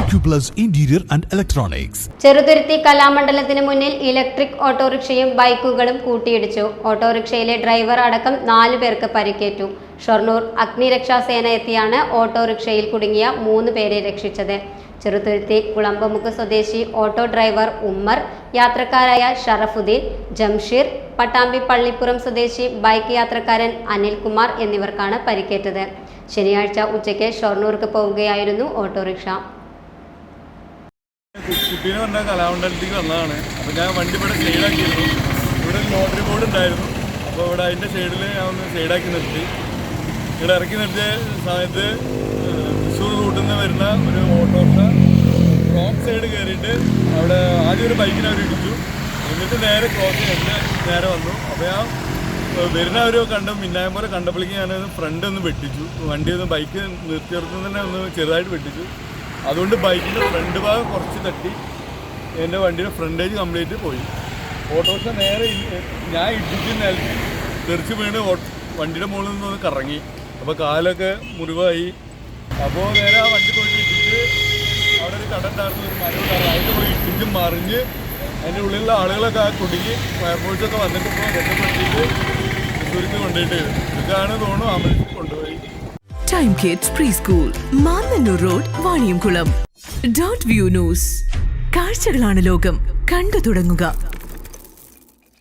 Acuplus Interior and Electronics. Cheruthuruthy കലാമണ്ഡലത്തിന് മുന്നിൽ electric ഓട്ടോറിക്ഷയും ബൈക്കുകളും കൂട്ടിയിടിച്ചു. ഓട്ടോറിക്ഷയിലെ driver അടക്കം 4 പേർക്ക് പരിക്കേറ്റു. ഷൊർണൂർ അഗ്നിരക്ഷാസേന എത്തിയാണ് ഓട്ടോറിക്ഷയിൽ കുടുങ്ങിയ 3 പേരെ രക്ഷിച്ചത്. ചെറുതുരുത്തി കുളമ്പമുക്ക് സ്വദേശി ഓട്ടോ ഡ്രൈവർ ഉമ്മർ, യാത്രക്കാരായ ഷറഫുദ്ദീൻ, ജംഷീർ, പട്ടാമ്പി പള്ളിപ്പുറം സ്വദേശി ബൈക്ക് യാത്രക്കാരൻ അനിൽകുമാർ എന്നിവർക്കാണ് പരിക്കേറ്റത്. ശനിയാഴ്ച ഉച്ചയ്ക്ക് ഷൊർണൂർക്ക് പോവുകയായിരുന്നു ഓട്ടോറിക്ഷ. കുട്ടീനെ പറഞ്ഞാൽ കലാമണ്ഡലത്തേക്ക് വന്നതാണ്. അപ്പോൾ ഞാൻ വണ്ടി ഇവിടെ സൈഡാക്കിയിരുന്നു. ഇവിടെ ഒരു നോട്ടറി ബോർഡ് ഉണ്ടായിരുന്നു. അപ്പോൾ ഇവിടെ അതിൻ്റെ സൈഡിൽ ഞാൻ ഒന്ന് സൈഡാക്കി നിർത്തി. ഇവിടെ ഇറക്കി നിർത്തിയ സമയത്ത് തൃശ്ശൂർ റൂട്ടിൽ നിന്ന് വരുന്ന ഒരു ഓട്ടോറിക്ഷ റോങ് സൈഡ് കയറിയിട്ട് അവിടെ ആദ്യം ഒരു ബൈക്കിനെ അവർ ഇടിച്ചു. എന്നിട്ട് നേരെ ക്രോസ് ചെയ്ത് നേരെ വന്നു. അപ്പോൾ ഞാൻ വരുന്നവരോ കണ്ട് മിന്നായം പോലെ കണ്ടപ്പോഴേക്ക് ഞാൻ ഫ്രണ്ട് ഒന്ന് വെട്ടിച്ചു. വണ്ടി ഒന്ന് ബൈക്ക് നിർത്തിയിടത്തുനിന്ന് തന്നെ ഒന്ന് ചെറുതായിട്ട് വെട്ടിച്ചു. അതുകൊണ്ട് ബൈക്കിൻ്റെ ഫ്രണ്ട് ഭാഗം കുറച്ച് തട്ടി എൻ്റെ വണ്ടിയുടെ ഫ്രണ്ടേജ് കംപ്ലീറ്റ് പോയി. ഓട്ടോറിക്ഷ നേരെ ഞാൻ ഇടിച്ച് നിലത്ത് തെറിച്ച് വീണ് വണ്ടിയുടെ മുകളിൽ നിന്ന് കറങ്ങി. അപ്പോൾ കാലൊക്കെ മുറിവായി. അപ്പോൾ നേരെ ആ വണ്ടി പോയിട്ട് ഇടിച്ച് അവിടെ ഒരു കട ഉണ്ടായിരുന്നു, ഒരു മരം ഉണ്ടായിരുന്നു. അതിൻ്റെ പോയി ഇടിച്ച് മറിഞ്ഞ് അതിൻ്റെ ഉള്ളിലുള്ള ആളുകളൊക്കെ കുടുങ്ങി ഫയർഫോഴ്സൊക്കെ വന്നിട്ട് ഇപ്പോൾ രക്ഷപ്പെടുത്തിയിട്ട് തൃശ്ശൂർക്ക് കൊണ്ടുപോയിട്ട് ഇതൊക്കെയാണ് തോന്നുന്നു ആംബുലൻസിൽ കൊണ്ടുപോയി. Time Kids Preschool, Mannannur road, Vaniyamkulam. Dot view news. കാഴ്ചകളാണ് ലോകം, കണ്ടു തുടങ്ങുക.